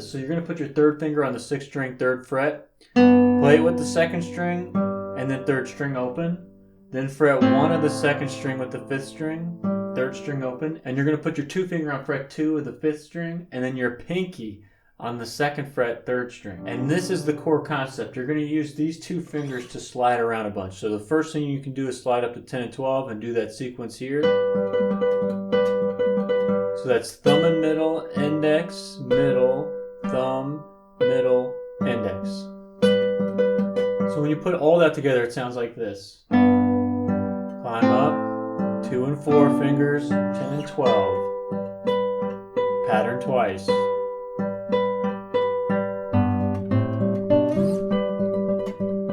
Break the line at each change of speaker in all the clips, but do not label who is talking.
this. So you're going to put your third finger on the 6th string, 3rd fret, play it with the 2nd string, and then 3rd string open. Then fret 1 of the 2nd string with the 5th string, 3rd string open, and you're going to put your 2 finger on fret 2 of the 5th string, and then your pinky on the 2nd fret, 3rd string. And this is the core concept. You're going to use these 2 fingers to slide around a bunch. So the first thing you can do is slide up to 10 and 12 and do that sequence here. So that's thumb and middle, index, middle, thumb, middle, index. So when you put all that together, it sounds like this. Climb up, 2 and 4 fingers, 10 and 12. Pattern twice.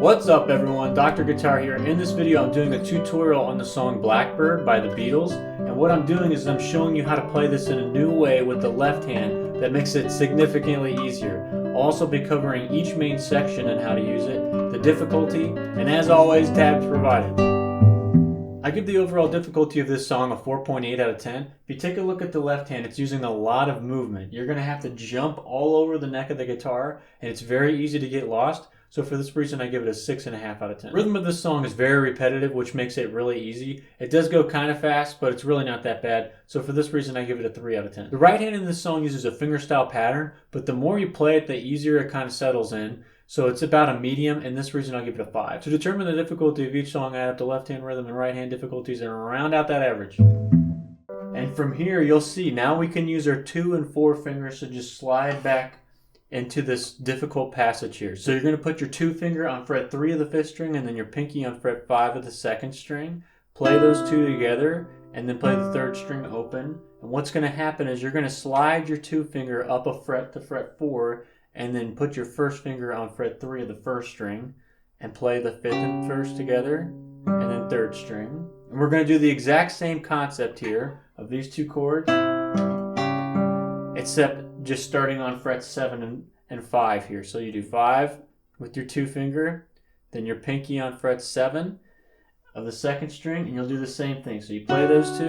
What's up everyone, Dr. Guitar here. In this video I'm doing a tutorial on the song Blackbird by the Beatles, and what I'm doing is I'm showing you how to play this in a new way with the left hand that makes it significantly easier. I'll also be covering each main section and how to use it, the difficulty, and as always, tabs provided. I give the overall difficulty of this song a 4.8 out of 10. If you take a look at the left hand, it's using a lot of movement. You're going to have to jump all over the neck of the guitar, and it's very easy to get lost. So for this reason, I give it a 6.5 out of 10. The rhythm of this song is very repetitive, which makes it really easy. It does go kind of fast, but it's really not that bad. So for this reason, I give it a 3 out of 10. The right hand in this song uses a fingerstyle pattern, but the more you play it, the easier it kind of settles in. So it's about a medium, and this reason I'll give it a 5. To determine the difficulty of each song, I add up the left hand rhythm and right hand difficulties and round out that average. And from here, you'll see now we can use our 2 and 4 fingers to just slide back into this difficult passage here. So you're going to put your 2 finger on fret 3 of the 5th string and then your pinky on fret 5 of the 2nd string. Play those 2 together and then play the 3rd string open. And what's going to happen is you're going to slide your 2 finger up a fret to fret 4 and then put your 1st finger on fret 3 of the 1st string and play the 5th and 1st together and then 3rd string. And we're going to do the exact same concept here of these 2 chords, except just starting on fret 7 and 5 here. So you do 5 with your 2 finger, then your pinky on fret 7 of the 2nd string, and you'll do the same thing. So you play those 2,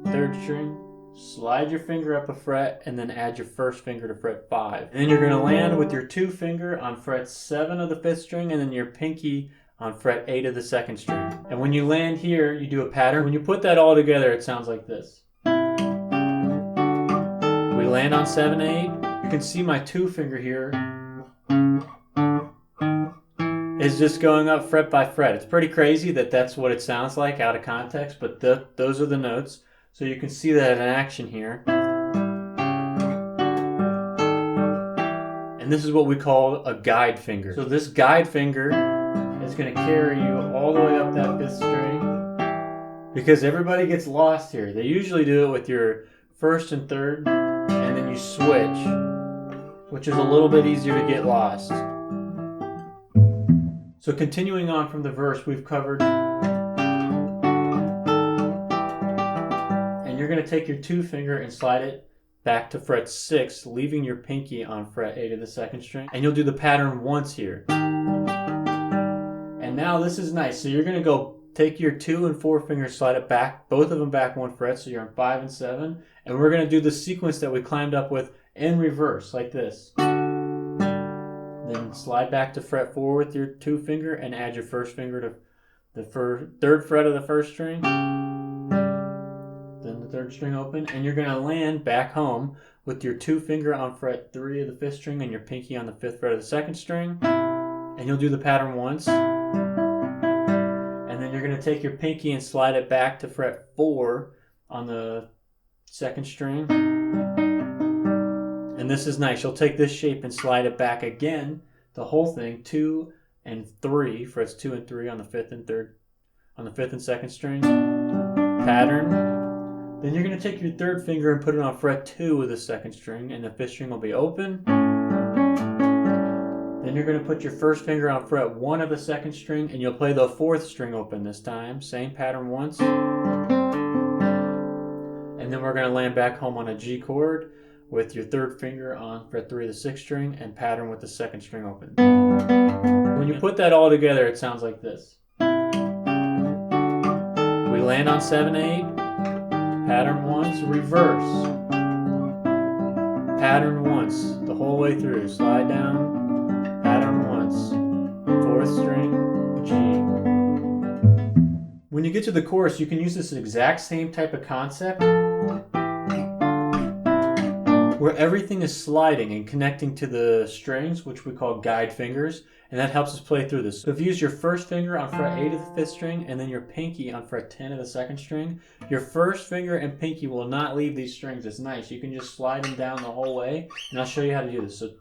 3rd string, slide your finger up a fret, and then add your 1st finger to fret 5. And then you're going to land with your 2 finger on fret 7 of the 5th string, and then your pinky on fret 8 of the 2nd string. And when you land here, you do a pattern. When you put that all together, it sounds like this. We land on 7, 8. You can see my 2 finger here is just going up fret by fret. It's pretty crazy that that's what it sounds like out of context, but those are the notes. So you can see that in action here. And this is what we call a guide finger. So this guide finger is going to carry you all the way up that 5th string, because everybody gets lost here. They usually do it with your 1st and 3rd, and then you switch, which is a little bit easier to get lost. So continuing on from the verse we've covered, and you're going to take your 2 finger and slide it back to fret 6, leaving your pinky on fret 8 of the 2nd string, and you'll do the pattern once here. And now this is nice. So you're going to go take your 2 and 4 fingers, slide it back, both of them back 1 fret, so you're on 5 and 7. And we're going to do the sequence that we climbed up with in reverse, like this. Then slide back to fret 4 with your 2 finger and add your 1st finger to the 3rd fret of the 1st string. Then the 3rd string open, and you're going to land back home with your 2 finger on fret 3 of the 5th string and your pinky on the 5th fret of the 2nd string. And you'll do the pattern once. And then you're going to take your pinky and slide it back to fret 4 on the 2nd string. And this is nice. You'll take this shape and slide it back again, the whole thing, 2 and 3, frets 2 and 3 on the 5th and 3rd, on the 5th and 2nd string. Pattern. Then you're going to take your 3rd finger and put it on fret 2 of the 2nd string, and the 5th string will be open. Then you're going to put your 1st finger on fret 1 of the 2nd string, and you'll play the 4th string open this time. Same pattern once. And then we're going to land back home on a G chord with your 3rd finger on fret 3 of the 6th string and pattern with the 2nd string open. When you put that all together, it sounds like this. We land on 7, 8, pattern once, reverse. pattern once the whole way through. Slide down, pattern once, 4th string, G. When you get to the chorus, you can use this exact same type of concept where everything is sliding and connecting to the strings, which we call guide fingers, and that helps us play through this. So if you use your first finger on fret 8 of the 5th string and then your pinky on fret 10 of the 2nd string, your first finger and pinky will not leave these strings. It's nice. You can just slide them down the whole way, and I'll show you how to do this. So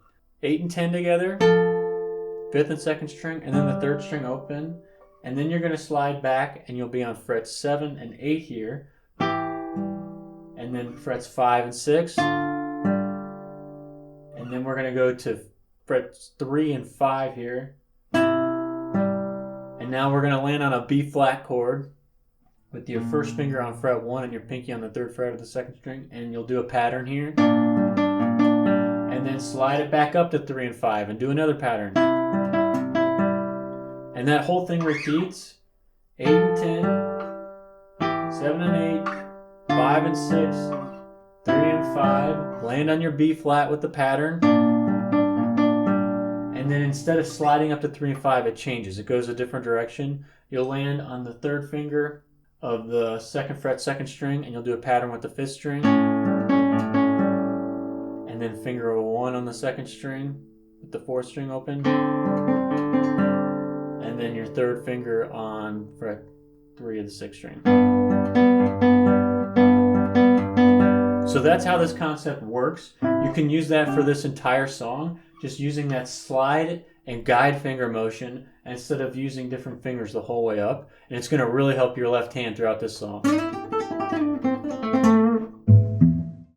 8 and 10 together, 5th and 2nd string, and then the 3rd string open, and then you're going to slide back and you'll be on frets 7 and 8 here, and then frets 5 and 6, and then we're going to go to frets 3 and 5 here. And now we're going to land on a B flat chord with your first finger on fret 1 and your pinky on the 3rd fret of the 2nd string. And you'll do a pattern here. And then slide it back up to 3 and 5 and do another pattern. And that whole thing repeats. 8 and 10, 7 and 8, 5 and 6, 3 and 5, land on your B flat with the pattern, and then instead of sliding up to 3 and 5, it changes. It goes a different direction. You'll land on the 3rd finger of the 2nd fret, 2nd string, and you'll do a pattern with the 5th string, and then finger 1 on the 2nd string with the 4th string open, and then your 3rd finger on fret 3 of the 6th string. So that's how this concept works. You can use that for this entire song, just using that slide and guide finger motion instead of using different fingers the whole way up. And it's going to really help your left hand throughout this song.